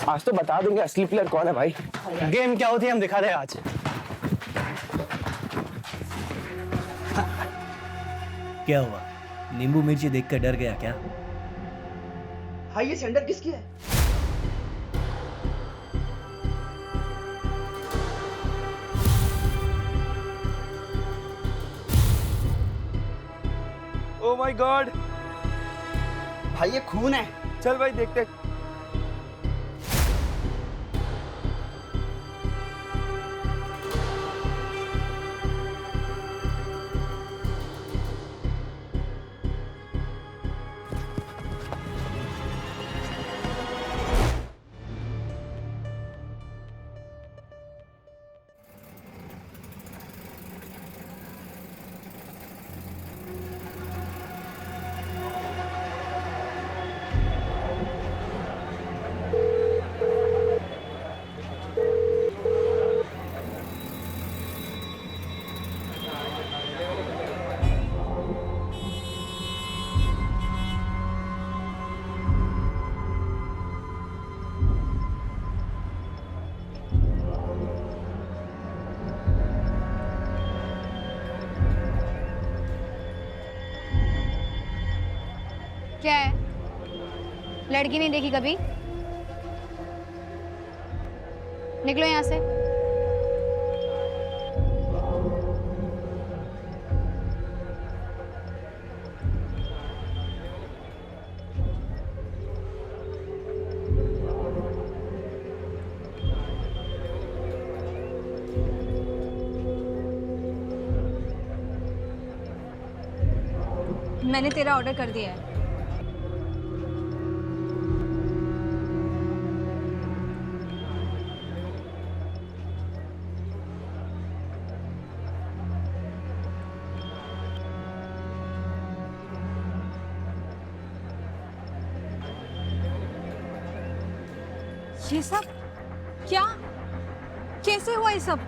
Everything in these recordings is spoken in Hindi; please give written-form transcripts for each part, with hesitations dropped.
आज तो बता देंगे असली प्लेयर कौन है भाई। गेम क्या होती है हम दिखा रहे हैं आज। क्या हुआ, नींबू मिर्ची देख कर डर गया क्या? भाई ये सेंटर किसकी है? ओ माय गॉड, भाई ये खून है। चल भाई देखते। क्या है? लड़की नहीं देखी कभी? निकलो यहाँ से। मैंने तेरा ऑर्डर कर दिया है। ये सब क्या? कैसे हुआ ये सब?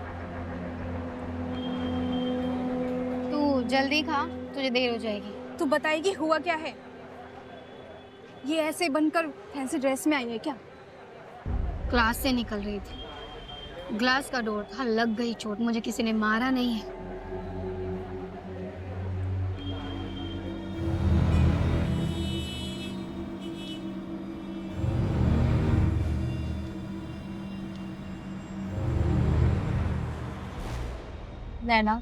तू जल्दी खा, तुझे देर हो जाएगी। तू बताएगी हुआ क्या है? ये ऐसे बनकर फैंसी ड्रेस में आई है क्या? क्लास से निकल रही थी, ग्लास का डोर था, लग गई चोट। मुझे किसी ने मारा नहीं है। नैना,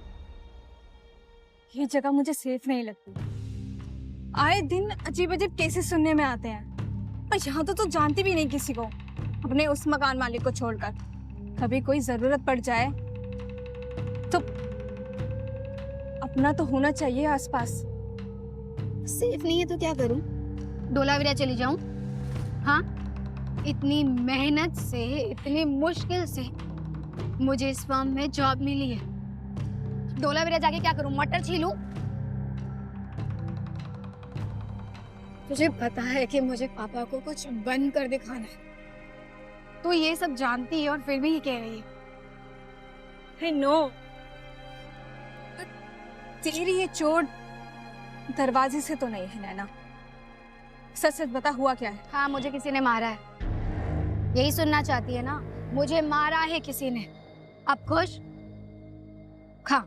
ये जगह मुझे सेफ नहीं लगती। आए दिन अजीब अजीब केसेस सुनने में आते हैं, पर यहाँ तो तू जानती भी नहीं किसी को, अपने उस मकान मालिक को छोड़कर। कभी कोई जरूरत पड़ जाए तो अपना तो होना चाहिए आसपास। सेफ नहीं है तो क्या करूं? डोलावीरा चली जाऊं? हाँ, इतनी मेहनत से, इतनी मुश्किल से मुझे इस फर्म में जॉब मिली है। डोलावीरा जाके क्या करूं? मटर छीलूं? तुझे पता है कि मुझे पापा को कुछ बन कर दिखाना है। तो ये सब जानती है और फिर भी ये कह रही है। हे नो, तेरी ये चोट दरवाजे से तो नहीं है नैना। सच सच बता, हुआ क्या है? हाँ, मुझे किसी ने मारा है। यही सुनना चाहती है ना? मुझे मारा है किसी ने। अब खुश? खा।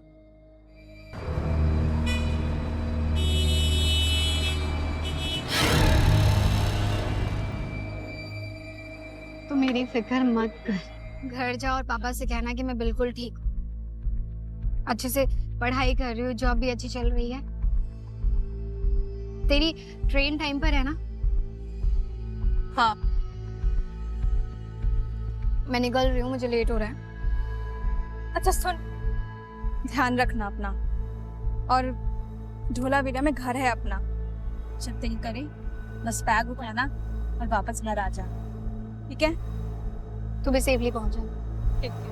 तो मेरी फिक्र मत कर। घर जाओ और पापा से कहना कि मैं बिल्कुल ठीक हूँ। अच्छे से पढ़ाई कर रही हूँ, जॉब भी अच्छी चल रही है। तेरी ट्रेन टाइम पर है ना? हाँ, मैं निकल रही हूँ, मुझे लेट हो रहा है। अच्छा सुन, ध्यान रखना अपना। और ढोलावीरा में घर है अपना। जब दिल करे बस बैग उठाना और वापस घर आ जा, ठीक है? तू भी सेफली पहुंच जा। ठीक है।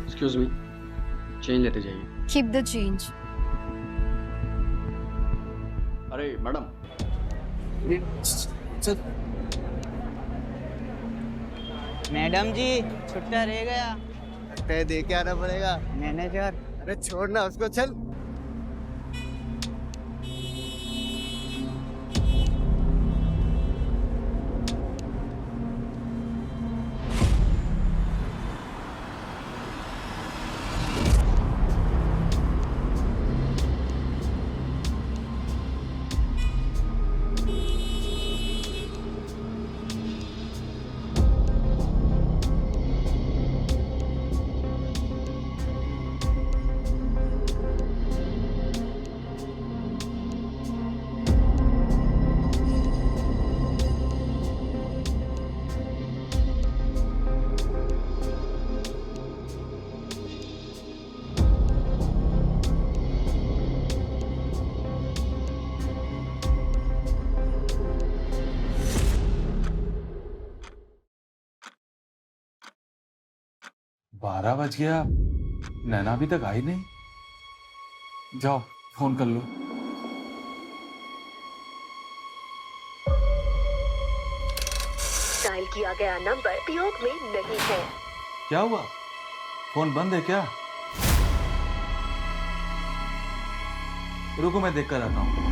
एक्सक्यूज मी, चेंज लेते जाइए। Keep the change. अरे मैडम, मैडम जी, छुट्टा रह गया। लगता है दे के आना पड़ेगा। मैनेजर अरे छोड़ना उसको, चल। बारह बज गया, नैना अभी तक आई नहीं। जाओ फोन कर लो। डायल किया गया नंबर प्रयोग में नहीं है। क्या हुआ, फोन बंद है क्या? रुको मैं देख कर आता हूँ।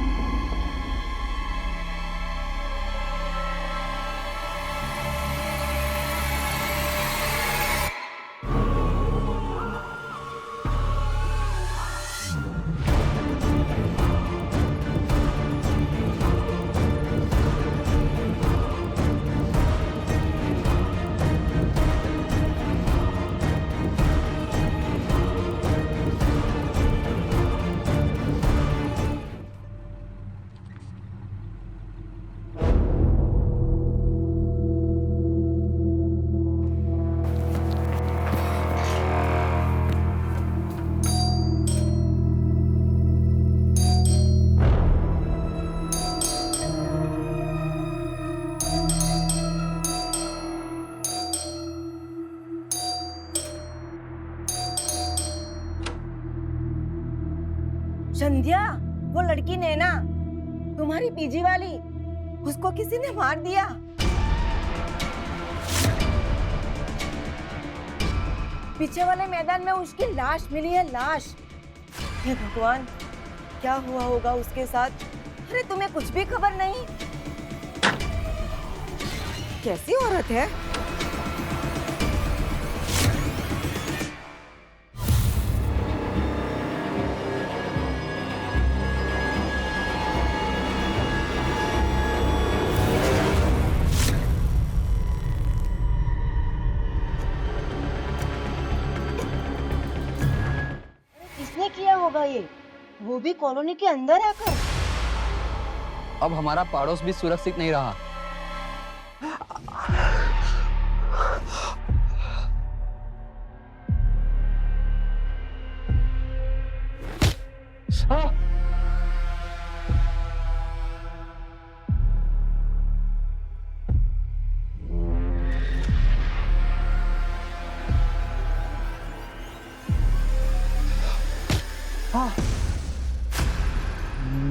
संध्या, वो लड़की नैना, तुम्हारी पीजी वाली, उसको किसी ने मार दिया। पीछे वाले मैदान में उसकी लाश मिली है, लाश। हे भगवान, क्या हुआ होगा उसके साथ? अरे तुम्हें कुछ भी खबर नहीं? कैसी औरत है? किसने किया होगा ये? वो भी कॉलोनी के अंदर आकर। अब हमारा पड़ोस भी सुरक्षित नहीं रहा।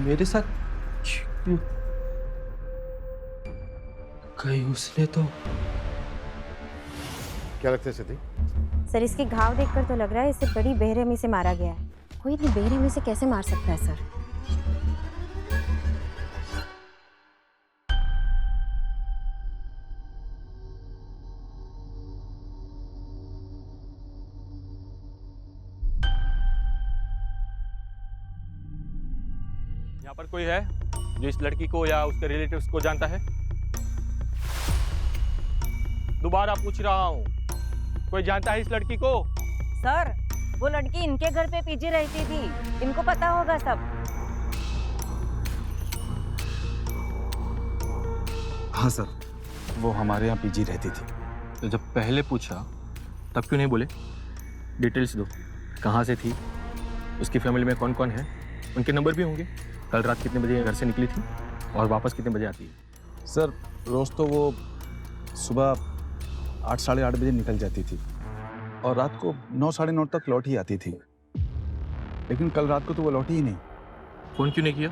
मेरे साथ कहीं उसने तो। क्या लगता है सिद्धि? सर, इसके घाव देखकर तो लग रहा है इसे बड़ी बेरहमी से मारा गया है। कोई इतनी बेरहमी से कैसे मार सकता है सर? यहाँ पर कोई है जो इस लड़की को या उसके रिलेटिव्स को जानता है? दोबारा पूछ रहा हूँ, कोई जानता है इस लड़की को? सर, वो लड़की इनके घर पे पीजी रहती थी, इनको पता होगा सब। हाँ सर, वो हमारे यहाँ पीजी रहती थी। तो जब पहले पूछा तब क्यों नहीं बोले? डिटेल्स दो, कहाँ से थी, उसकी फैमिली में कौन कौन है, उनके नंबर भी होंगे। कल रात कितने बजे घर से निकली थी और वापस कितने बजे आती है? सर, रोज़ तो वो सुबह 8 साढ़े 8 बजे निकल जाती थी और रात को 9 साढ़े 9 तक लौट ही आती थी। लेकिन कल रात को तो वो लौटी ही नहीं। फ़ोन क्यों नहीं किया?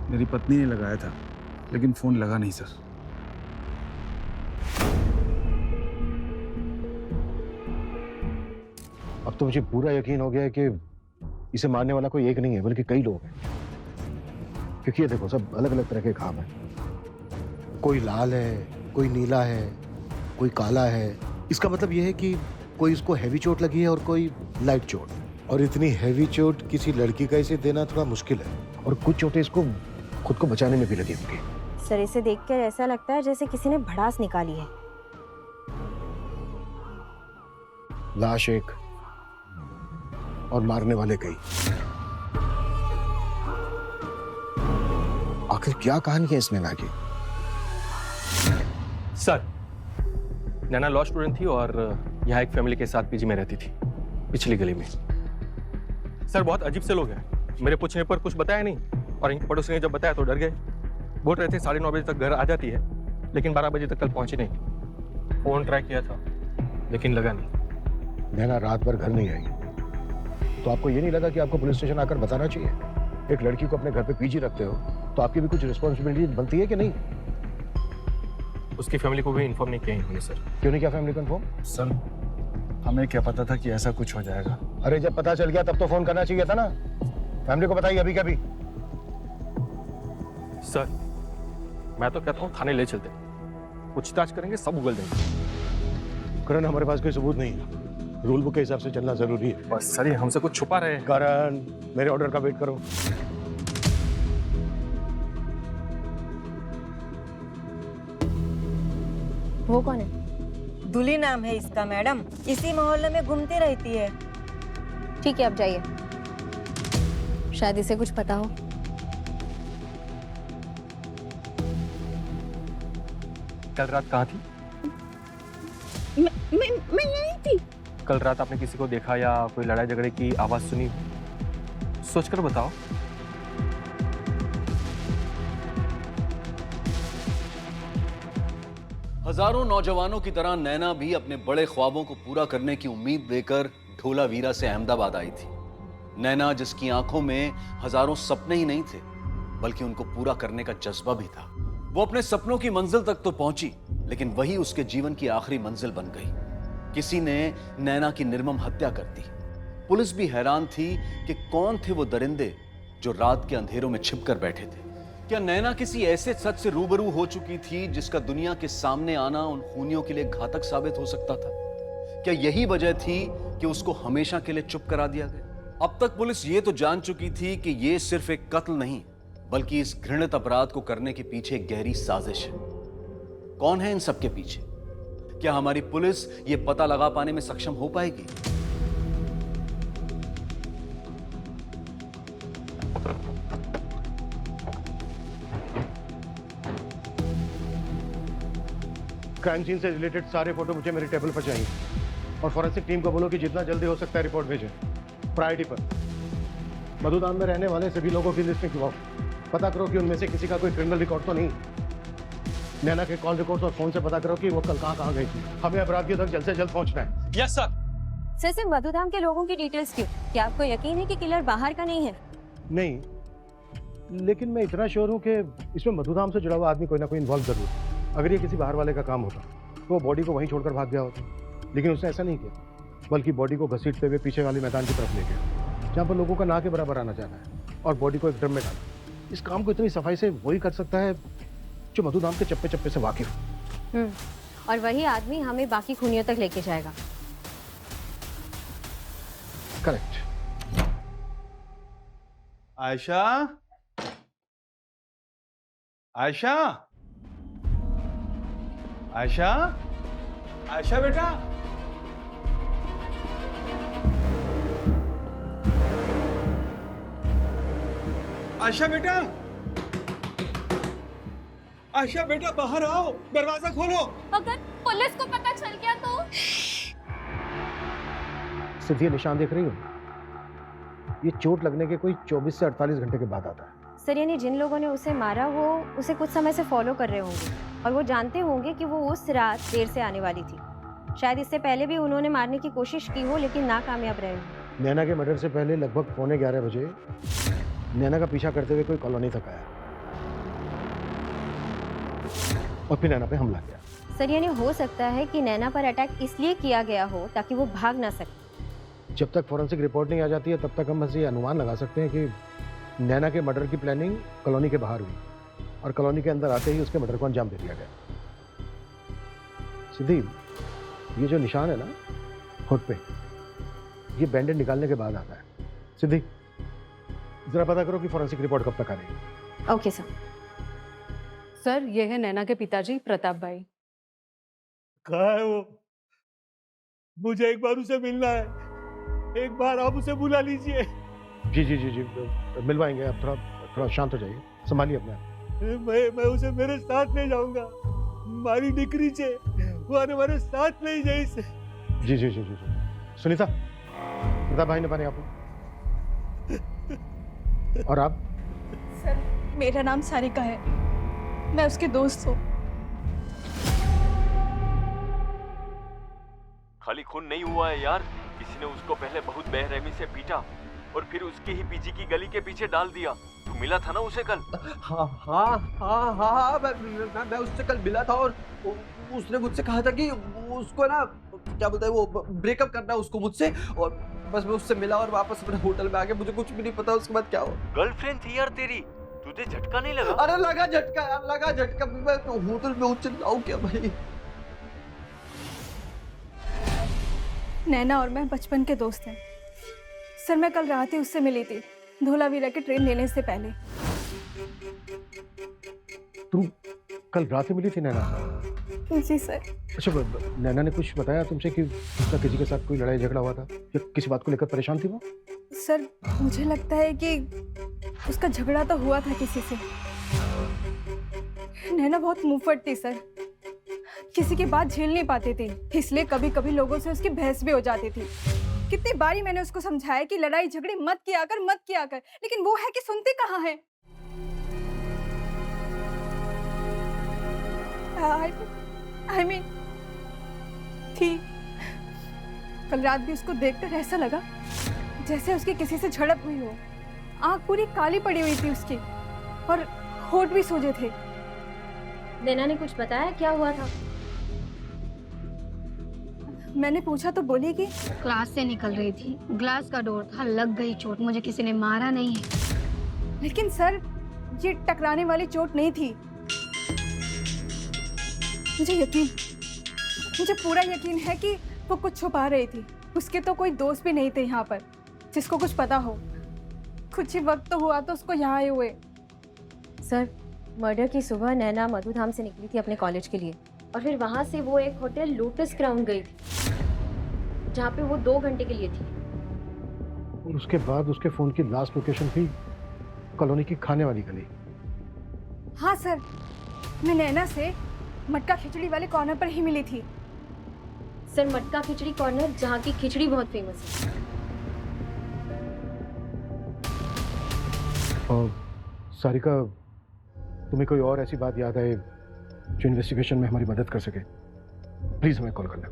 मेरी पत्नी ने लगाया था, लेकिन फ़ोन लगा नहीं सर। अब तो मुझे पूरा यकीन हो गया है कि इसे मारने वाला कोई एक नहीं है बल्कि कई लोग हैं, क्योंकि ये देखो सब अलग अलग तरह के घाव हैं। कोई लाल है, कोई नीला है, कोई काला है। इसका मतलब ये है कि कोई इसको हैवी चोट लगी है और कोई लाइट चोट, और इतनी हैवी चोट किसी लड़की का इसे देना थोड़ा मुश्किल है, और कुछ चोटें इसको खुद को बचाने में भी लगी होंगी। सर इसे देखकर ऐसा लगता है जैसे किसी ने भड़ास निकाली है। लाश एक और मारने वाले कई। आखिर क्या कहानी है इस नैना की? सर, नैना लॉ स्टूडेंट थी और यहाँ एक फैमिली के साथ पीजी में रहती थी, पिछली गली में। सर बहुत अजीब से लोग हैं, मेरे पूछने पर कुछ बताया नहीं, और इनके पड़ोसी ने जब बताया तो डर गए। बोल रहे थे 9:30 बजे तक घर आ जाती है, लेकिन 12 बजे तक कल पहुंची नहीं। फोन ट्राई किया था लेकिन लगा नहीं। नैना रात भर घर नहीं आई, तो आपको ये नहीं लगा कि आपको पुलिस स्टेशन आकर बताना चाहिए? एक लड़की को अपने घर पे पीजी रखते हो तो आपकी भी कुछ रिस्पॉन्सिबिलिटी बनती है कि नहीं? उसकी फैमिली को भी इन्फॉर्म नहीं किया इन्होंने। सर क्यों नहीं किया फैमिली को इन्फॉर्म? सर हमें क्या पता था कि ऐसा कुछ हो जाएगा। अरे जब पता चल गया तब तो फोन करना चाहिए था ना। फैमिली को बताइए अभी कभी। सर मैं तो कहता हूँ थाने ले चलते, पूछताछ करेंगे, सब उगल देंगे। करण हमारे पास कोई सबूत नहीं है, रूल बुक के हिसाब से चलना जरूरी है। बस सर ये हमसे कुछ छुपा रहे हैं। करण मेरे ऑर्डर का वेट करो। वो कौन है? दुली नाम है इसका मैडम, इसी मोहल्ले में घूमती रहती है। ठीक है आप जाइए, शायद इसे कुछ पता हो। कल रात कहाँ थी? मैं यहीं थी। कल रात आपने किसी को देखा या कोई लड़ाई झगड़े की आवाज सुनी? सोचकर बताओ। हजारों नौजवानों की तरह नैना भी अपने बड़े ख्वाबों को पूरा करने की उम्मीद लेकर ढोलावीरा से अहमदाबाद आई थी। नैना जिसकी आंखों में हजारों सपने ही नहीं थे बल्कि उनको पूरा करने का जज्बा भी था। वो अपने सपनों की मंजिल तक तो पहुंची, लेकिन वही उसके जीवन की आखिरी मंजिल बन गई। किसी ने नैना की निर्मम हत्या कर दी। पुलिस भी हैरान थी कि कौन थे वो दरिंदे जो रात के अंधेरों में छिपकर बैठे थे। क्या नैना किसी ऐसे सच से रूबरू हो चुकी थी जिसका दुनिया के सामने आना उन खूनियों के लिए घातक साबित हो सकता था? क्या यही वजह थी कि उसको हमेशा के लिए चुप करा दिया गया? अब तक पुलिस ये तो जान चुकी थी कि ये सिर्फ एक कत्ल नहीं बल्कि इस घृणित अपराध को करने के पीछे एक गहरी साजिश है। कौन है इन सब के पीछे? क्या हमारी पुलिस ये पता लगा पाने में सक्षम हो पाएगी? क्राइम सीन से रिलेटेड सारे फोटो मुझे मेरे टेबल पर चाहिए, और फॉरेंसिक टीम को बोलो कि जितना जल्दी हो सकता है रिपोर्ट भेजें। प्रायोरिटी पर मधुदान में रहने वाले सभी लोगों की लिस्ट निकलवाओ। पता करो कि उनमें से किसी का कोई क्रिमिनल रिकॉर्ड तो नहीं। नैना के कॉल रिकॉर्ड और फोन से पता करो कि वो कल कहाँ गई थी। हमें अपराधियों तक जल्द से जल्द पहुंचना है। Yes sir. सर सिर्फ मधुधाम के लोगों की डिटेल्स क्यों? क्या आपको यकीन है कि किलर बाहर का नहीं है? नहीं, लेकिन मैं इतना श्योर हूँ कि इसमें मधुधाम से जुड़ा हुआ आदमी कोई ना कोई इन्वॉल्व जरूर है। अगर ये किसी बाहर वाले का काम होता तो वो बॉडी को वहीं छोड़कर भाग गया होता, लेकिन उसने ऐसा नहीं किया, बल्कि बॉडी को घसीटते हुए पीछे वाले मैदान की तरफ ले गया जहाँ पर लोगों का ना के बराबर आना जाना है, और बॉडी को एक ड्रम में डाला। इस काम को इतनी सफाई से वही कर सकता है जो मधुधाम के चप्पे चप्पे से वाकिफ। और वही आदमी हमें बाकी खूनियों तक लेके जाएगा। करेक्ट। आयशा, आयशा, आयशा, आयशा बेटा, आयशा बेटा, आयशा बेटा बाहर आओ, दरवाजा खोलो। अगर पुलिस को पता चल गया तो? सिर्फ ये निशान देख रही हो, ये चोट लगने के कोई 24 से 48 घंटे के बाद आता है। सर यानी जिन लोगों ने उसे मारा वो उसे कुछ समय से फॉलो कर रहे होंगे और वो जानते होंगे कि वो उस रात देर से आने वाली थी। शायद इससे पहले भी उन्होंने मारने की कोशिश की हो लेकिन नाकामयाब रहे। नैना के मर्डर से पहले लगभग 11:15 बजे नैना का पीछा करते हुए कोई कॉलोनी तक आया और फिर नैना पे हमला किया। सर यानी हो सकता है कि नैना पर अटैक इसलिए किया गया हो ताकि वो भाग ना सके। जब तक फॉरेंसिक रिपोर्ट नहीं आ जाती है तब तक हम बस ये अनुमान लगा सकते हैं कि नैना के मर्डर की प्लानिंग कॉलोनी के बाहर हुई और कॉलोनी के अंदर आते ही उसके मर्डर को अंजाम दे दिया गया। सिद्धि, ये जो निशान है ना होठ पे, ये बैंडेज निकालने के बाद आता है। सिद्धि, जरा पता करो कि फॉरेंसिक रिपोर्ट कब तक आ रही है। Okay sir. सर, ये है नैना के पिताजी प्रताप भाई। कहाँ है वो? मुझे एक बार उसे मिलना है, एक बार आप उसे बुला लीजिए। जी जी जी जी, मिलवाएंगे। आप थोड़ा शांत हो जाइए, संभालिए अपने आप। मैं उसे मेरे साथ ले जाऊंगा। मारी डिक्री छे, वो हमारे साथ ले जाए से। जी जी जी जी जी। सुनीता, प्रताप भाई ने पानी आपको। और आप? सर, मेरा नाम सारिका है, मैं उसकी दोस्त हूँ। खाली खून नहीं हुआ है यार, किसी ने उसको पहले बहुत बेरहमी से पीटा और फिर उसकी ही पीछी की गली के पीछे डाल दिया। तू मिला था ना उसे कल? हाँ हाँ हाँ हाँ, मैं उससे कल मिला था और उसने मुझसे कहा था कि उसको ना क्या बोलता है वो ब्रेकअप करना है उसको मुझसे, और बस मैं उससे मिला और वापस अपने होटल में आ गया। मुझे कुछ भी नहीं पता उसके बाद क्या हुआ। गर्लफ्रेंड थी यार तेरी, तुझे झटका नहीं लगा? अरे लगा झटका यार, लगा झटका। मैं होटल में उछल जाऊं क्या भाई? नैना और मैं बचपन के दोस्त हैं। सर, मैं कल रात ही उससे मिली थी, धोलावीरा की ट्रेन लेने से पहले। तुम कल रात में मिली थी नैना? जी सर। अच्छा, नैना ने कुछ बताया तुमसे कि उसका किसी के साथ कोई लड़ाई झगड़ा हुआ था या किसी बात को लेकर परेशान थी वो? सर, मुझे लगता है कि उसका झगड़ा तो हुआ था किसी से। नैना बहुत मुंहफट थी सर, किसी की बात झेल नहीं पाती थी, इसलिए कभी कभी लोगों से उसकी बहस भी हो जाती थी। कितनी बारी मैंने उसको समझाया कि लड़ाई झगड़े मत किया कर, लेकिन वो है कि सुनती कहाँ है। I mean, थी। कल रात भी उसको देखकर ऐसा लगा जैसे उसकी किसी से झड़प हुई हो। आंख पूरी काली पड़ी हुई थी उसकी और होठ भी सूजे थे। नैना ने कुछ बताया क्या हुआ था? मैंने पूछा तो बोली कि क्लास से निकल रही थी, ग्लास का डोर था, लग गई चोट। मुझे किसी ने मारा नहीं है। लेकिन सर, ये टकराने वाली चोट नहीं थी। मुझे पूरा यकीन है कि वो कुछ छुपा रही थी। उसके तो कोई दोस्त भी नहीं थे यहाँ पर जिसको कुछ पता हो। कुछ ही वक्त तो हुआ तो उसको यहाँ आए हुए। सर, मर्डर की सुबह नैना मधुधाम से निकली थी अपने कॉलेज के लिए और फिर वहाँ से वो एक होटल लोटस क्राउन गई थी जहाँ पे वो 2 घंटे के लिए थी। और उसके बाद उसके फोन की लास्ट लोकेशन थी कॉलोनी की खाने वाली गली। हाँ सर, मैं नैना से मटका खिचड़ी वाले कॉर्नर पर ही मिली थी। सर, मटका खिचड़ी कॉर्नर, जहाँ की खिचड़ी बहुत फेमस है। और सारिका, तुम्हें कोई और ऐसी बात याद है जो इन्वेस्टिगेशन में हमारी मदद कर सके? प्लीज हमें कॉल करना।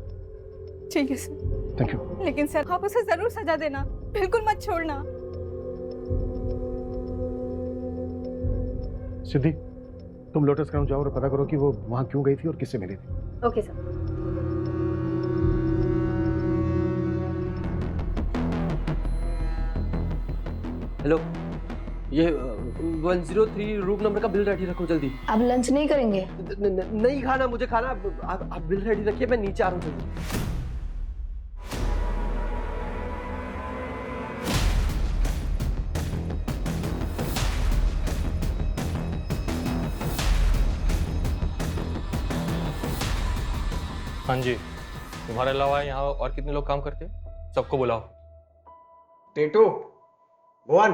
ठीक है सर। Thank you. लेकिन सर, आप उसे जरूर सजा देना, बिल्कुल मत छोड़ना। सिद्धि, तुम लोटस ग्राउंड जाओ और पता करो कि वो वहां क्यों गई थी और किससे मिली थी। Okay sir. हेलो, ये 103 रूम नंबर का बिल रेडी रखो जल्दी। अब लंच नहीं करेंगे? नहीं खाना, मुझे खाना। आप बिल रेडी रखिए, मैं नीचे आ रहा हूँ जल्दी। हाँ जी, तुम्हारे अलावा यहाँ और कितने लोग काम करते हैं? सबको बुलाओ। टेटू, भुवन।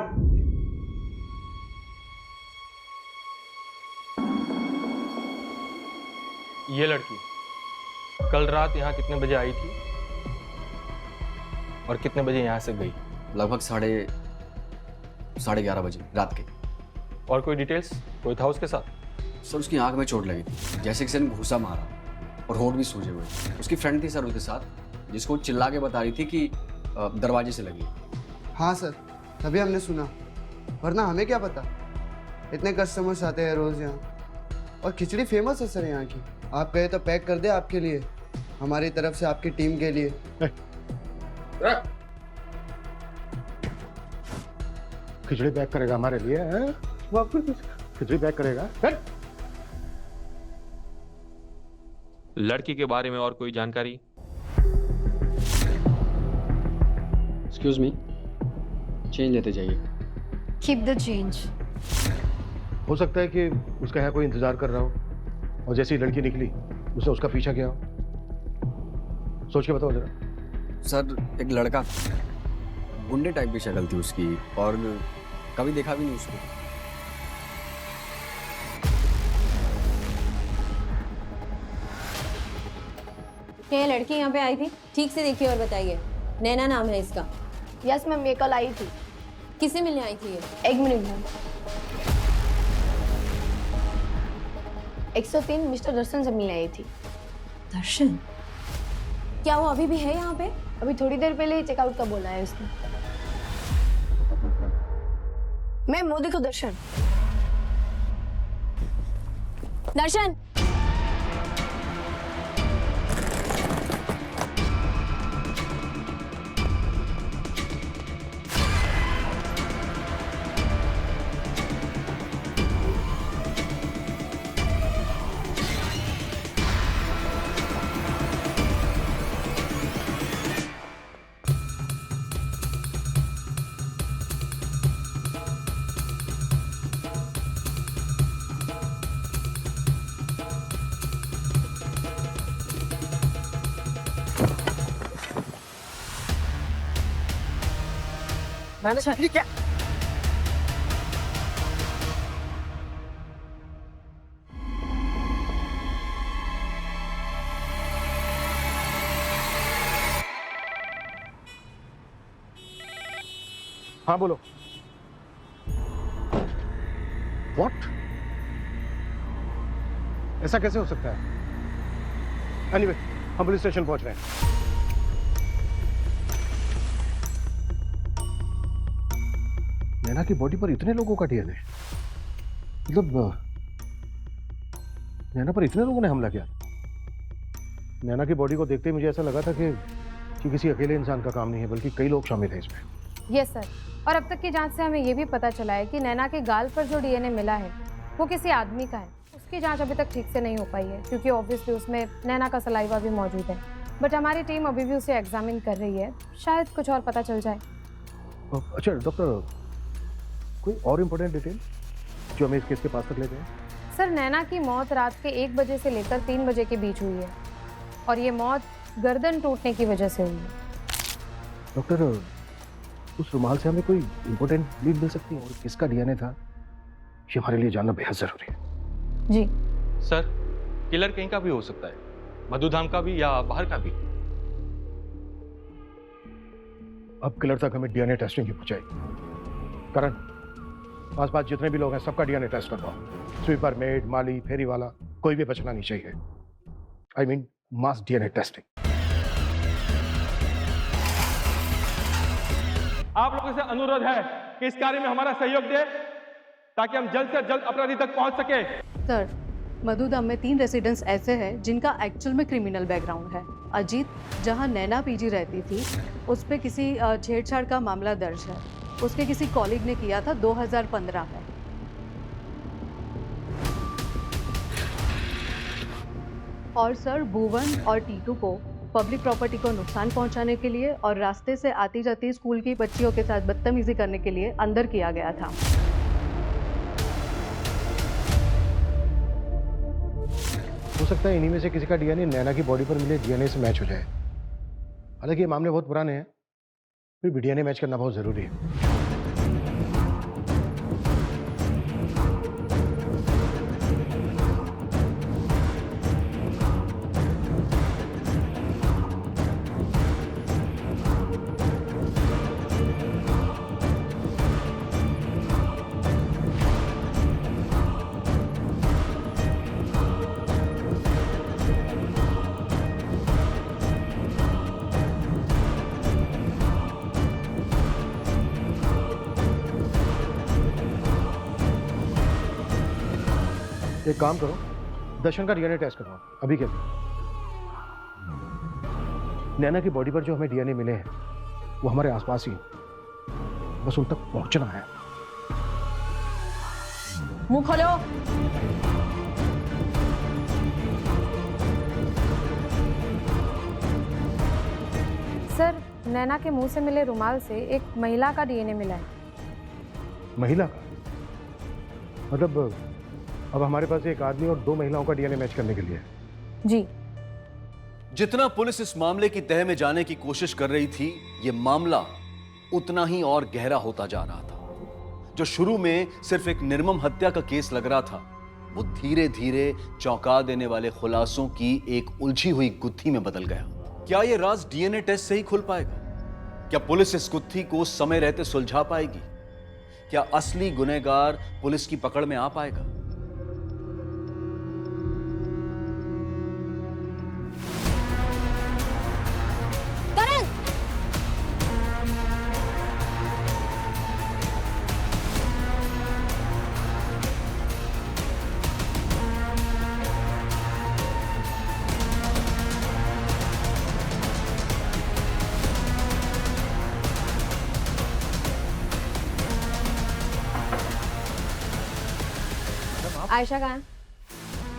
ये लड़की कल रात यहाँ कितने बजे आई थी और कितने बजे यहाँ से गई? लगभग 11:30 बजे रात के। और कोई डिटेल्स? कोई था उसके साथ? सर, उसकी आंख में चोट लगी थी, जैसे किसी ने घूसा मारा, और होठ भी सूजे हुए। उसकी फ्रेंड थी सर उसके साथ, जिसको चिल्ला के बता रही थी कि दरवाजे से लगी। हाँ सर, तभी हमने सुना, वरना हमें क्या पता। इतने कस्टमर्स आते हैं रोज यहाँ, और खिचड़ी फेमस है सर यहाँ की। आप कहे तो पैक कर दे आपके लिए, हमारी तरफ से आपकी टीम के लिए। खिचड़ी पैक करेगा हमारे लिए हैं? वो आपको खिचड़ी पैक करेगा? लड़की के बारे में और कोई जानकारी? एक्सक्यूज मी, चेंज लेते जाइए। Keep the change. हो सकता है कि उसका यहाँ कोई इंतजार कर रहा हो और जैसे ही लड़की निकली उसने उसका पीछा किया हो। सोच के बताओ जरा। सर, एक लड़का, गुंडे टाइप की शक्ल थी उसकी, और कभी देखा भी नहीं उसको। क्या ये लड़की यहाँ पे आई थी? ठीक से देखिए और बताइए। नैना नाम है इसका। यस मैम, ये कल आई थी। किसे मिलने आई थी ये? एक मिनट मैम। 103 मिस्टर दर्शन से मिलने आई थी। दर्शन? क्या वो अभी भी है यहाँ पे? अभी थोड़ी देर पहले ही चेकआउट का बोला है उसने। मैम वो देखो दर्शन। दर्शन! मैंने क्या? हाँ बोलो। What? ऐसा कैसे हो सकता है? Anyway, हम पुलिस स्टेशन पहुंच रहे हैं। नैना की बॉडी पर इतने लोगों का डीएनए, मतलब नैना पर इतने लोगों ने हमला किया। नैना की बॉडी को देखते ही मुझे ऐसा लगा था कि किसी अकेले इंसान का काम नहीं है, बल्कि कई लोग शामिल हैं इसमें। यस सर, और अब तक की जांच से हमें ये भी पता चला है कि नैना के गाल पर जो डीएनए मिला है वो किसी आदमी का है। उसकी जांच अभी तक ठीक से नहीं हो पाई है क्योंकि ऑब्वियसली उसमें नैना का सलाइवा भी मौजूद है, बट हमारी टीम अभी भी उसे एग्जामिन कर रही है, शायद कुछ और पता चल जाए। अच्छा डॉक्टर, कोई और इम्पोर्टेंट डिटेल जो हमें इस केस के पास तक ले जाए? सर, नैना की मौत रात के 1 बजे से लेकर 3 बजे के बीच हुई है और ये मौत गर्दन टूटने की वजह से हुई है। डॉक्टर, उस रुमाल से हमें कोई इम्पोर्टेंट लीड मिल सकती है और किसका डीएनए था, ये हमारे लिए जानना बेहद जरूरी है। जी सर, किलर कहीं का भी हो सकता है, मधुधाम का भी या बाहर का भी। अब किलर तक हमें डीएनए टेस्टिंग की पहुंचाई। करण, आसपास जितने भी लोग हैं सबका डीएनए टेस्ट करवाओ। स्वीपर, मेड, माली, फेरी वाला, कोई भी बचना नहीं चाहिए। I mean mass DNA testing. आप लोगों से अनुरोध है कि इस कार्य में हमारा सहयोग दें ताकि हम जल्द से जल्द अपराधी तक पहुंच सके। सर, मधुधाम में 3 रेसिडेंट्स ऐसे हैं जिनका एक्चुअल में क्रिमिनल बैकग्राउंड है। अजीत, जहां नैना पीजी रहती थी, उस पर किसी छेड़छाड़ का मामला दर्ज है। उसके किसी कॉलीग ने किया था 2015 में। और सर, भुवन और टीटू को पब्लिक प्रॉपर्टी को नुकसान पहुंचाने के लिए और रास्ते से आती जाती स्कूल की बच्चियों के साथ बदतमीजी करने के लिए अंदर किया गया था। हो सकता है इन्हीं में से किसी का डीएनए नैना की बॉडी पर मिले डीएनए से मैच हो जाए। हालांकि ये मामले बहुत पुराने हैं, फिर भी डीएनए मैच करना बहुत जरूरी है। एक काम करो, दर्शन का डीएनए टेस्ट करवाओ अभी के अभी। नैना की बॉडी पर जो हमें डीएनए मिले हैं वो हमारे आसपास ही, बस उन तक पहुंचना है। मुंह खोलो। सर, नैना के मुंह से मिले रुमाल से एक महिला का डीएनए मिला है। महिला का? मतलब अब हमारे पास एक आदमी और 2 महिलाओं का डीएनए मैच करने के लिए है। जी। जितना पुलिस इस मामले की तह में जाने की कोशिश कर रही थी, यह मामला उतना ही और गहरा होता जा रहा था। जो शुरू में सिर्फ एक निर्मम हत्या का केस लग रहा था, वो धीरे धीरे चौंका देने वाले खुलासों की एक उलझी हुई गुत्थी में बदल गया। क्या यह राज डीएनए टेस्ट से ही खुल पाएगा? क्या पुलिस इस गुत्थी को समय रहते सुलझा पाएगी? क्या असली गुनहगार पुलिस की पकड़ में आ पाएगा? आयशा कहाँ है?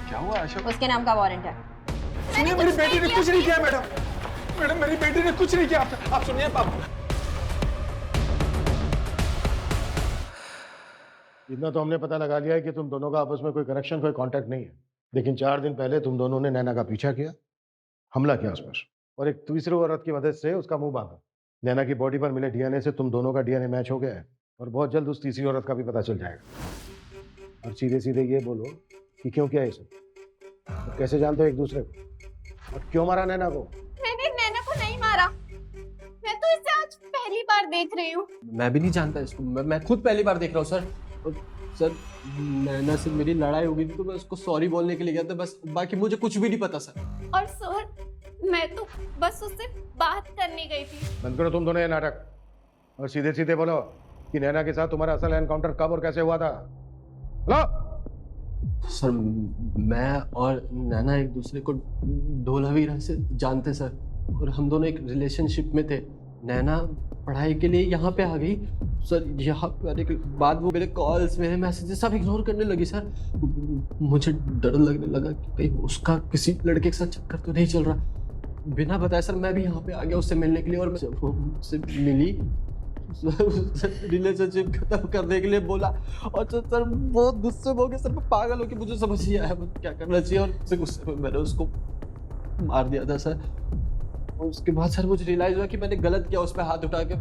क्या हुआ आयशा? उसके नाम का वारंट है। सुनिए, मेरी बेटी ने कुछ नहीं किया मैडम। मैडम, मेरी बेटी ने कुछ नहीं किया। आप सुनिए पापा। इतना तो हमने पता लगा लिया है कि तुम दोनों का आपस में कोई कनेक्शन, कोई कांटेक्ट नहीं है। लेकिन 4 दिन पहले तुम दोनों ने नैना का पीछा किया, हमला किया उस पर, और एक तीसरी औरत की मदद से उसका मुंह बांधा। नैना की बॉडी पर मिले डीएनए से तुम दोनों का डीएनए मैच हो गया है, और बहुत जल्द उस तीसरी औरत का भी पता चल जाएगा। और सीधे सीधे ये बोलो कि क्यों किया ये सब, तो कैसे जानते हो एक दूसरे को, और क्यों मारा नैना को? मैंने नैना को नहीं मारा। मैं तो इसे आज पहली बार देख रही हूँ। मैं भी नहीं जानता इसको, मैं खुद पहली बार देख रहा हूँ सर। सर, नैना से मेरी लड़ाई हो गई थी तो मैं उसको सॉरी बोलने के लिए गया था, बस। बाकी मुझे कुछ भी नहीं पता सर। और सर, मैं तो बस उससे बात करने गई थी। बंद करो तुम दोनों ये नाटक, और सीधे सीधे बोलो कि नैना के साथ तुम्हारा असल एनकाउंटर कब और कैसे हुआ था। बोलो। सर, मैं और नैना एक दूसरे को ढोलावीरा से जानते सर, और हम दोनों एक रिलेशनशिप में थे। नैना पढ़ाई के लिए यहाँ पे आ गई सर। यहाँ पे आने के बाद वो मेरे कॉल्स, मेरे मैसेजेस सब इग्नोर करने लगी सर। मुझे डर लगने लगा कि कहीं उसका किसी लड़के के साथ चक्कर तो नहीं चल रहा। बिना बताए सर मैं भी यहाँ पे आ गया उससे मिलने के लिए, और जब वो मुझसे मिली, रिलेशनशिप खत्म करने के लिए बोला, और सर बहुत गुस्से में हो गया सर। मैं पागल हो कि मुझे समझ नहीं आया क्या करना चाहिए, और उससे गुस्से में मैंने उसको मार दिया था सर। और उसके बाद सर मुझे रियलाइज हुआ कि मैंने गलत किया उस पर हाथ उठा के,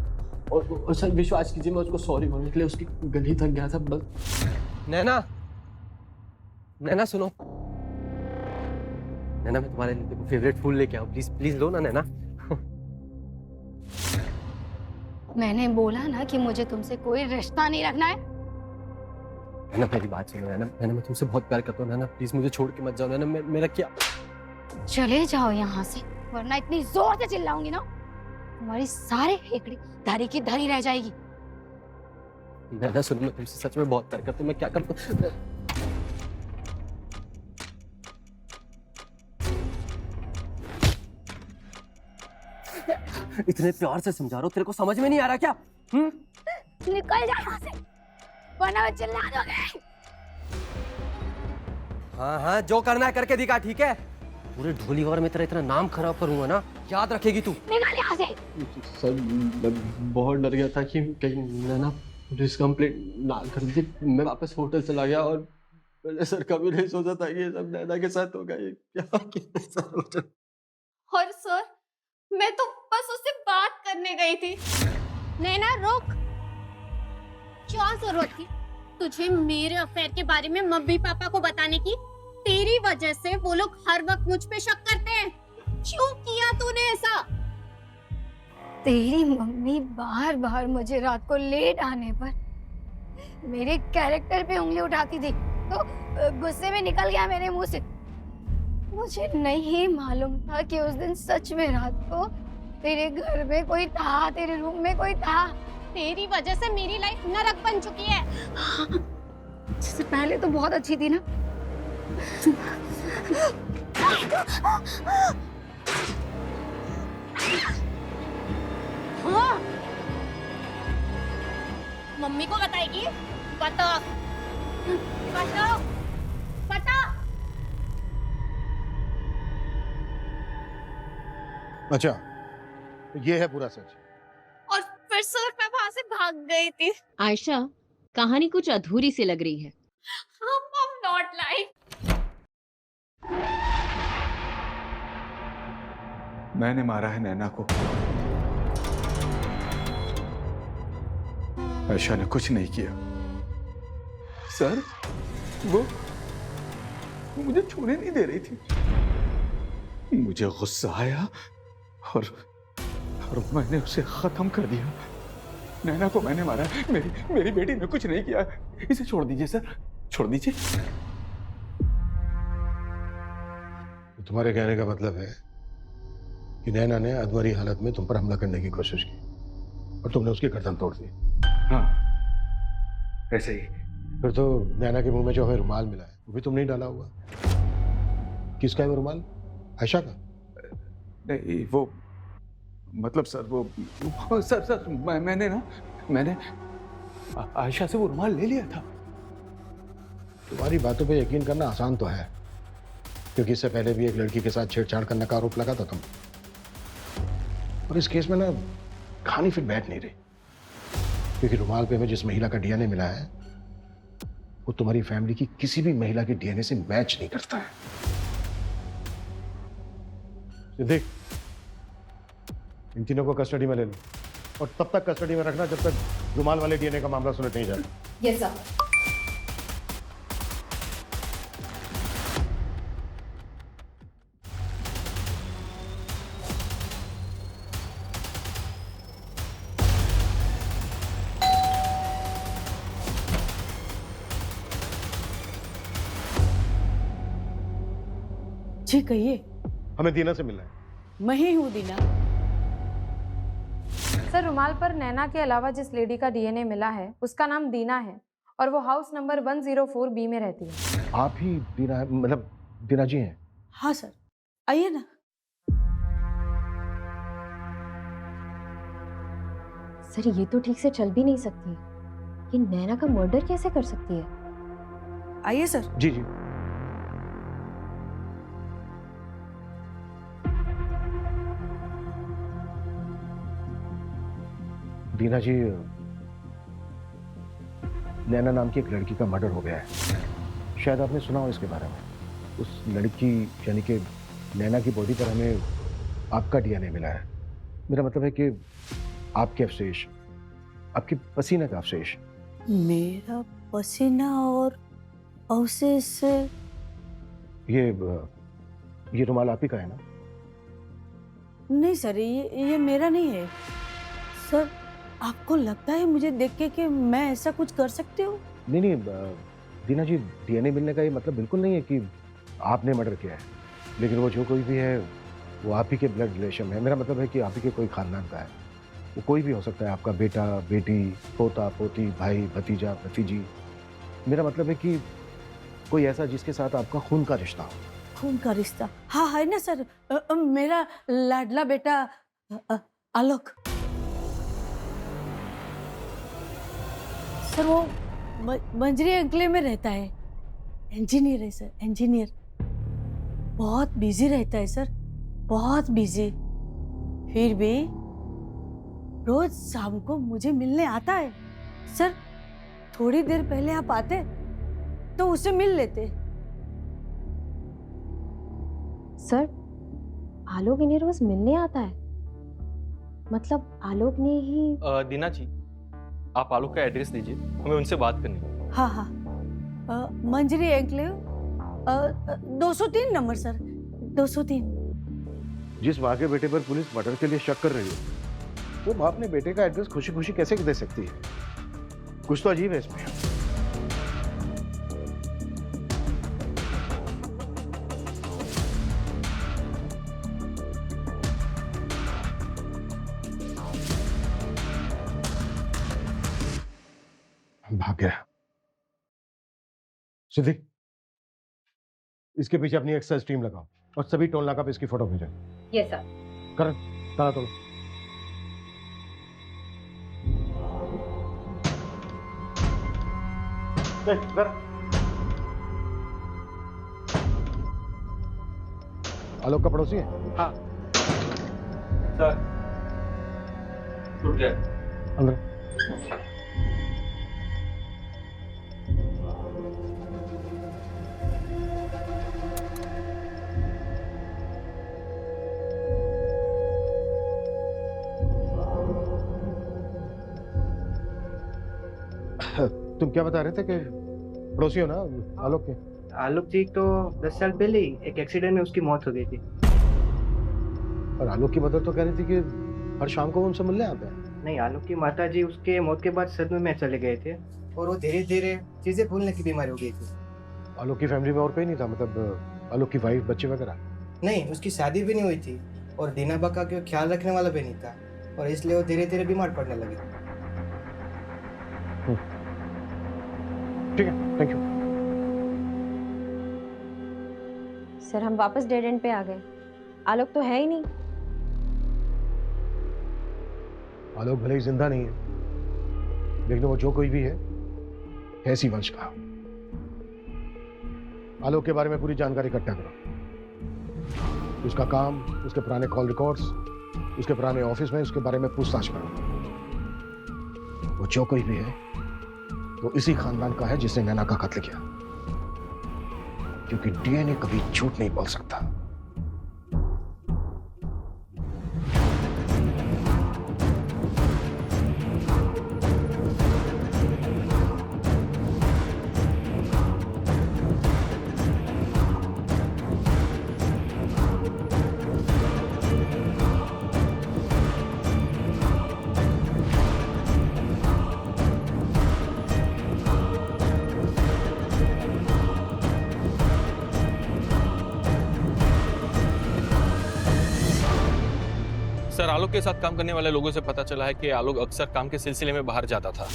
और सर विश्वास कीजिए मैं उसको सॉरी बोलने के लिए उसकी गली तक गया था बस। नैना, नैना सुनो। नैना, मैं तुम्हारे लिए फेवरेट फूल लेके आऊँ, प्लीज प्लीज लो ना नैना। मैंने बोला ना कि मुझे तुमसे कोई रिश्ता नहीं रखना है। नैना मेरी बात सुनो नैना, मैं तुमसे बहुत प्यार करता हूँ नैना, प्लीज मुझे छोड़ के मत जाओ नैना। मेरा क्या। चले जाओ यहाँ से, वरना इतनी जोर से चिल्लाऊंगी ना तुम्हारी सारे हेकड़ी धरी की धरी रह जाएगी। नैना सुनो, मैं तुमसे सच में बहुत प्यार करता हूँ। मैं क्या करता हूँ। इतने प्यार से समझा रहा हूँ, तेरे को समझ में नहीं आ रहा क्या? निकल जा यहाँ से, वरना मैं चिल्ला दोगे। हाँ हाँ, जो करना है करके दिखा, ठीक है? पूरे ढोलीवार में तेरा इतना नाम खराब करूंगा ना, याद रखेगी तू। निकल यहाँ से। सर, मैं बहुत डर गया था कि कहीं नैना पुलिस कंप्लेंट ना कर दे। मैं वापस होटल चला गया, और मैंने सर कभी नहीं सोचा था ये सब नैना के साथ होगा। ये क्या किया सर? और सर, मैं तो बस उससे बात करने गई थी। नैना रुक, क्या जरूरत थी तुझे मेरे अफेयर के बारे में मम्मी पापा को बताने की? तेरी वजह से वो लोग हर वक्त मुझ पे शक करते हैं। क्यों किया तूने ऐसा? तेरी मम्मी बार बार मुझे रात को लेट आने पर मेरे कैरेक्टर पे उंगली उठाती थी, तो गुस्से में निकल गया मेरे मुंह से। मुझे नहीं मालूम था कि उस दिन सच में रात को तेरे घर में कोई था, तेरे रूम में कोई था। तेरी वजह से मेरी लाइफ नरक बन चुकी है। इससे पहले तो बहुत अच्छी थी ना। मम्मी को बताएगी? बता। बचाओ, बचाओ। अच्छा, तो ये है पूरा सच। और फिर सर मैं वहां से भाग गई थी। आयशा, कहानी कुछ अधूरी सी लग रही है। I'm not lying. मैंने मारा है नैना को। आयशा ने कुछ नहीं किया। सर, वो मुझे छूने नहीं दे रही थी। मुझे गुस्सा आया और मैंने उसे खत्म कर दिया। नैना को मैंने मारा। मेरी बेटी ने कुछ नहीं किया। इसे छोड़ दीजिए सर, छोड़ दीजिए। तुम्हारे कहने का मतलब है कि नैना ने अधमरी हालत में तुम पर हमला करने की कोशिश की और तुमने उसकी गर्दन तोड़ दी। हाँ, ऐसे ही। फिर तो नैना के मुंह में जो हमें रुमाल मिला है वो भी तुमने ही डाला होगा। किसका है वो रुमाल? आयशा का? नहीं, वो मतलब सर वो सर मैंने आयशा से वो रुमाल ले लिया था। तुम्हारी बातों पे यकीन करना आसान तो है, क्योंकि इससे पहले भी एक लड़की के साथ छेड़छाड़ करने का आरोप लगा था तुम। और इस केस में ना कहानी फिर बैठ नहीं रही, क्योंकि रुमाल पे हमें जिस महिला का डीएनए मिला है वो तुम्हारी फैमिली की किसी भी महिला के डीएनए से मैच नहीं करता है। देख, इन तीनों को कस्टडी में ले लो और तब तक कस्टडी में रखना जब तक रुमाल वाले डीएनए का मामला सुलझ नहीं जाता। Yes sir. जी कहिए। हमें दीना से मिलना है। मैं ही हूँ दीना। सर, रुमाल पर नैना के अलावा जिस लेडी का डीएनए मिला है उसका नाम दीना है और वो हाउस नंबर 104B में रहती है। आप ही दीना, मतलब दीना जी हैं? हाँ सर, आइए ना। सर, ये तो ठीक से चल भी नहीं सकती। ये नैना का मर्डर कैसे कर सकती है? आइए सर। जी जी। दीना जी, नैना नाम की एक लड़की का मर्डर हो गया है। शायद आपने सुना हो इसके बारे में। उस लड़की यानी कि नैना की बॉडी पर हमें आपका डीएनए मिला है। मेरा मतलब है कि आपके अवशेष, आपके पसीने का अवशेष। मेरा पसीना और अवशेष से? ये रुमाल आप ही का है ना? नहीं सर, ये मेरा नहीं है सर। आपको लगता है मुझे देख के कि मैं ऐसा कुछ कर सकती हूँ? नहीं, दीना जी, डीएनए मिलने का ये मतलब बिल्कुल नहीं है कि आपने मर्डर किया है, लेकिन वो जो कोई भी है वो आप ही के ब्लड रिलेशन है। मेरा मतलब है कि आप ही के कोई खानदान का है। वो कोई भी हो सकता है, आपका बेटा, बेटी, पोता, पोती, भाई, भतीजा, भतीजी। मेरा मतलब है कि कोई ऐसा जिसके साथ आपका खून का रिश्ता हो। खून का रिश्ता? हाँ है ना सर। मेरा लाडला बेटा आलोक। सर वो मंजरी अंकले में रहता है। इंजीनियर है सर, इंजीनियर। बहुत बिजी रहता है सर, बहुत बिजी। फिर भी रोज शाम को मुझे मिलने आता है सर। थोड़ी देर पहले आप आते तो उससे मिल लेते। सर, आलोक इन्हें रोज मिलने आता है? मतलब आलोक ने ही? दीना जी, आप आलोक का एड्रेस दीजिए, हमें उनसे बात करनी है। हाँ हाँ, मंजरी एंक्लेव 203 नंबर सर, 203। जिस माँ के बेटे पर पुलिस मर्डर के लिए शक कर रही है, वो माँ अपने बेटे का एड्रेस खुशी खुशी कैसे दे सकती है? कुछ तो अजीब है इसमें। भाग गया। सिद्धि, इसके पीछे अपनी एक्सर्साइज टीम लगाओ और सभी टोल नाका पे इसकी फोटो भेजो। Yes sir. करण, ताला तोड़ो। देख, आलोक का पड़ोसी है? हाँ सर, टूट गया। अंदर। तुम क्या बता रहे थे कि पड़ोसी हो ना आलोक के? आलोक जी तो 10 साल पहले ही एक एक्सीडेंट में उसकी मौत हो गई थी। और आलोक की मदर तो कह रही थी कि हर शाम को वो उनसे मिलने आते हैं। नहीं, आलोक की माता जी उसके मौत के बाद सदमे में चले गए थे और वो धीरे धीरे चीजें भूलने की बीमारी हो गई थी। आलोक की फैमिली में और कोई नहीं था, मतलब आलोक की वाइफ, बच्चे वगैरह? नहीं, उसकी शादी भी नहीं हुई थी और दीना बका का ख्याल रखने वाला भी नहीं था और इसलिए वो धीरे धीरे बीमार पड़ने लगे। ठीक है, थैंक यू। सर हम वापस डेड एंड पे आ गए। आलोक तो है ही नहीं। आलोक भले ही जिंदा नहीं है, लेकिन वो जो कोई भी है इसी वंश का। आलोक के बारे में पूरी जानकारी इकट्ठा करो, उसका काम, उसके पुराने कॉल रिकॉर्ड्स, उसके पुराने ऑफिस में उसके बारे में पूछताछ करो। वो जो कोई भी है वो इसी खानदान का है जिसने नैना का कत्ल किया, क्योंकि डीएनए कभी झूठ नहीं बोल सकता। सर, आलोक के साथ काम करने वाले लोगों से पता चला है कि आलोक अक्सर काम के सिलसिले में बाहर जाता था,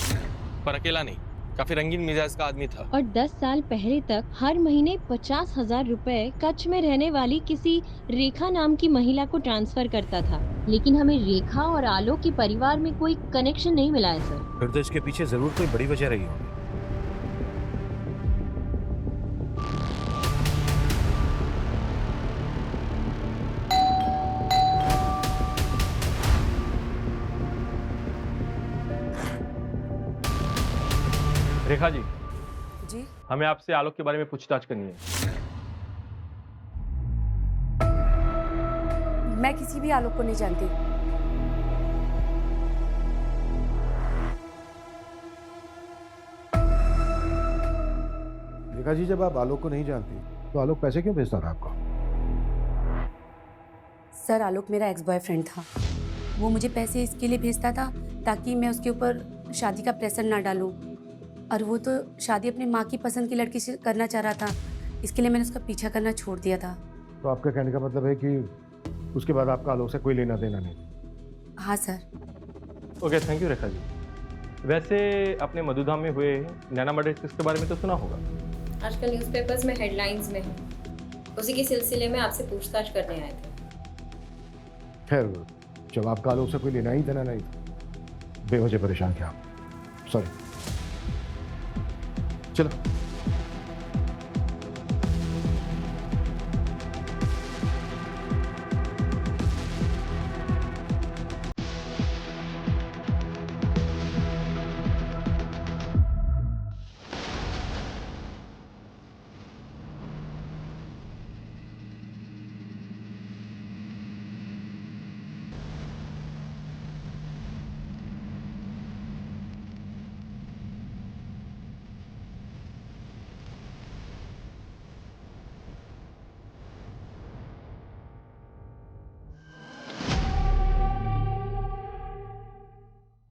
पर अकेला नहीं, काफी रंगीन मिजाज का आदमी था। और 10 साल पहले तक हर महीने 50,000 रुपए कच्छ में रहने वाली किसी रेखा नाम की महिला को ट्रांसफर करता था, लेकिन हमें रेखा और आलोक के परिवार में कोई कनेक्शन नहीं मिला है सर। फिर तो इसके पीछे जरूर कोई बड़ी वजह रही होगी। रेखा जी, जी हमें आपसे आलोक के बारे में पूछताछ करनी है। मैं किसी भी आलोक को नहीं जानती। रेखा जी, जब आप आलोक को नहीं जानती तो आलोक पैसे क्यों भेजता था आपको? सर, आलोक मेरा एक्स बॉयफ्रेंड था। वो मुझे पैसे इसके लिए भेजता था ताकि मैं उसके ऊपर शादी का प्रेशर ना डालूं, और वो तो शादी अपनी माँ की पसंद की लड़की से करना चाह रहा था, इसके लिए मैंने उसका पीछा करना छोड़ दिया था। तो आपका कहने का मतलब है कि उसके बाद आपका आलोक से कोई लेना देना नहीं? हाँ sir. Okay, thank you Rekha ji. वैसे अपने मधुधाम में हुए नैना मर्डर केस के बारे में तो सुना होगा? आजकल न्यूज़पेपर्स में हेडलाइंस में है, उसी के सिलसिले में आपसे पूछताछ करने आए थे। खैर, जब आपका आलोक से कोई लेना ही देना नहीं था, बेवजह परेशान किया। सॉरी। चलो।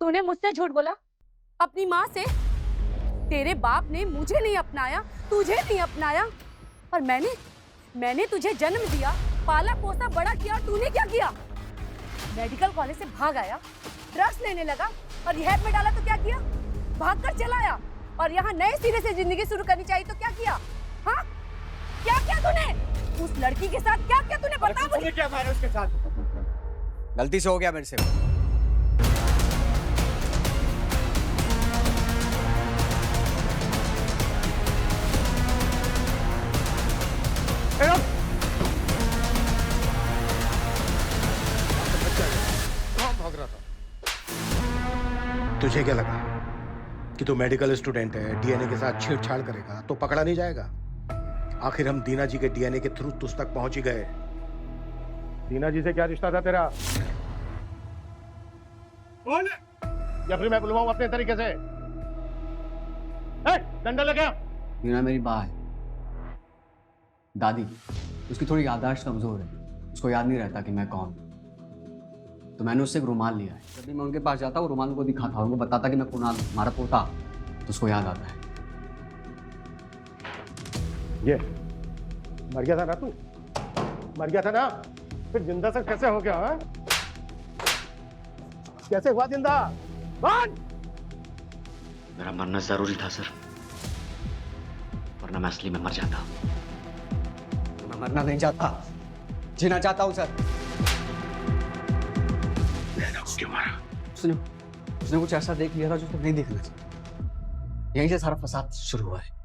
तूने मुझसे झूठ बोला अपनी माँ से। तेरे बाप ने मुझे नहीं अपनाया, तुझे नहीं अपनाया, और मैंने तुझे जन्म दिया, पाला पोसा बड़ा किया, और तूने क्या किया? मेडिकल कॉलेज से भाग आया, ड्रग्स लेने लगा और रिहैब में डाला तो क्या किया? भागकर चला आया, और यहाँ नए सिरे से जिंदगी शुरू करनी चाहिए तो क्या किया? हाँ, क्या किया तूने उस लड़की के साथ? क्या किया तूने? बता मुझे। क्या मारा उसके साथ? गलती से हो गया मेरे से। तुझे क्या लगा कि तू मेडिकल स्टूडेंट है, डीएनए के साथ छेड़छाड़ करेगा तो पकड़ा नहीं जाएगा? आखिर हम दीना जी के डीएनए के थ्रू तुझ तक पहुंच ही गए। दीना जी से क्या रिश्ता था तेरा? बोल या फिर मैं बुलवाऊं अपने तरीके से? डंडा लगा। दीना मेरी माँ है, दादी। उसकी थोड़ी याददाश्त कमजोर है, उसको याद नहीं रहता कि मैं कौन हूं। तो मैंने उससे एक रुमाल लिया है। जब भी मैं उनके पास जाता हूँ रुमाल को दिखाता हूँ, उनको बताता कि मैं कुणाल हमारा पोता, तो उसको याद आता है। ये मर गया था ना तू? मर गया था ना? फिर जिंदा से कैसे हो गया? हा? कैसे हुआ जिंदा? मेरा मरना जरूरी था सर, वरना मैं असली में मर जाता। मैं मरना नहीं चाहता, जीना चाहता हूँ सर। क्यों मारा? उसने कुछ ऐसा देख लिया था जो उसको नहीं देखना चाहिए। यहीं से सारा फसाद शुरू हुआ है।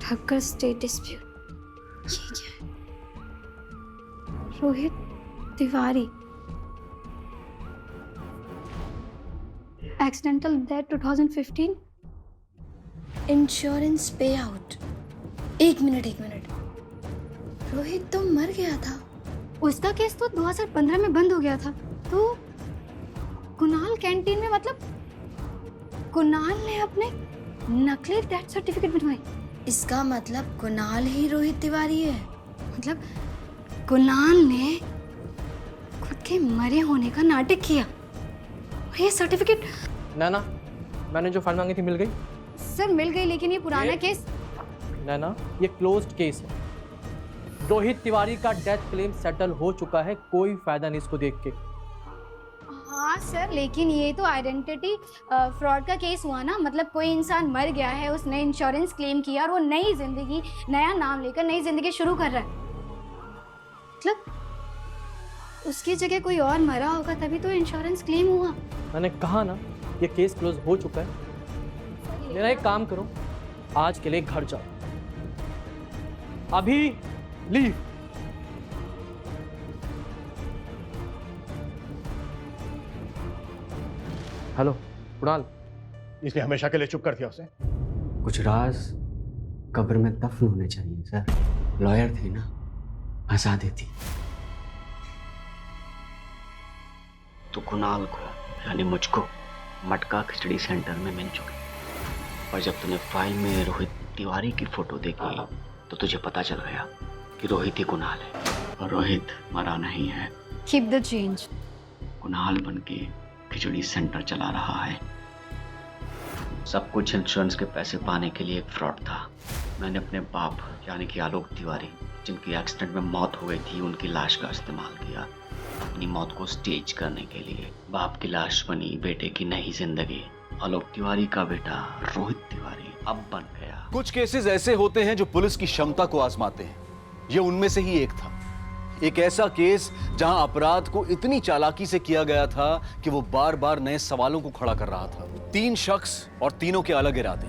ठक्कर स्टेट डिस्प्यूट, ये क्या है? Rohit Tiwari, accidental death 2015, insurance पे आउट। एक मिनट, रोहित तो मर गया था। उसका केस तो 2015 में बंद हो गया था। तो कुणाल कैंटीन में, मतलब कुणाल ने अपने नकली डेथ सर्टिफिकेट बनवाई। इसका मतलब कुणाल ही रोहित तिवारी है। मतलब कुणाल ने खुद के मरे होने का नाटक किया और ये सर्टिफिकेट। नैना, मैंने जो फाइल मांगी थी मिल गई? सर मिल गई, लेकिन ये पुराना केस। नैना, ये क्लोज्ड केस है। रोहित तिवारी का डेथ क्लेम सेटल हो चुका है, कोई फायदा नहीं इसको देख के। हाँ सर, लेकिन ये तो आइडेंटिटी फ्रॉड का केस हुआ ना। मतलब कोई इंसान मर गया है, उसने इंश्योरेंस क्लेम किया और वो नई जिंदगी, नया नाम लेकर नई जिंदगी शुरू कर रहा है। मतलब उसकी जगह कोई और मरा होगा तभी तो इंश्योरेंस क्लेम हुआ। मैंने कहा ना, ये केस क्लोज हो चुका है। मेरा एक काम करो, आज के लिए घर जाओ, अभी लीव। हेलो कुणाल, इसलिए हमेशा के लिए चुप कर दिया उसे? कुछ राज कब्र में दफन होने चाहिए सर। लॉयर थी ना, फंसा देती। तो कुणाल को यानी मुझको मटका खिचड़ी सेंटर में मिल चुकी, और जब तूने फाइल में रोहित तिवारी की फोटो देखी तो तुझे पता चल गया कि रोहित ही कुणाल है और रोहित मरा नहीं है। Keep the change. कुणाल बनके खिचड़ी सेंटर चला रहा है। सब कुछ इंश्योरेंस के पैसे पाने के लिए एक फ्रॉड था। मैंने अपने बाप यानी कि आलोक तिवारी, जिनकी एक्सीडेंट में मौत हो गई थी, उनकी लाश का इस्तेमाल किया अपनी मौत को स्टेज करने के लिए। बाप की लाश बनी बेटे की नई जिंदगी। आलोक तिवारी का बेटा रोहित तिवारी अब बन गया। कुछ केसेस ऐसे होते हैं जो पुलिस की क्षमता को आजमाते हैं। ये उनमें से ही एक था। एक ऐसा केस जहां अपराध को इतनी चालाकी से किया गया था कि वो बार बार नए सवालों को खड़ा कर रहा था। 3 शख्स और तीनों के अलग इरादे।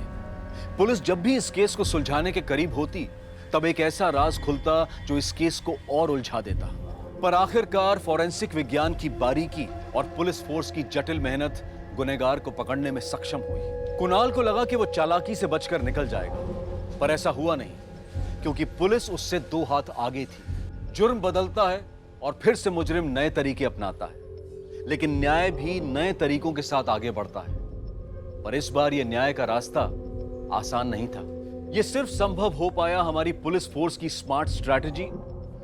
पुलिस जब भी इस केस को सुलझाने के करीब होती, तब एक ऐसा राज खुलता जो इस केस को और उलझा देता। पर आखिरकार फॉरेंसिक विज्ञान की बारीकी और पुलिस फोर्स की जटिल मेहनत गुनहगार को पकड़ने में सक्षम हुई। कुणाल को लगा कि वो चालाकी से बचकर निकल जाएगा, पर ऐसा हुआ नहीं, क्योंकि पुलिस उससे 2 हाथ आगे थी। जुर्म बदलता है और फिर से मुजरिम नए तरीके अपनाता है, लेकिन न्याय भी नए तरीकों के साथ आगे बढ़ता है। पर इस बार यह न्याय का रास्ता आसान नहीं था। यह सिर्फ संभव हो पाया हमारी पुलिस फोर्स की स्मार्ट स्ट्रैटेजी,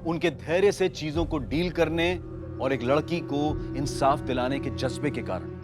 उनके धैर्य से चीजों को डील करने और एक लड़की को इंसाफ दिलाने के जज्बे के कारण।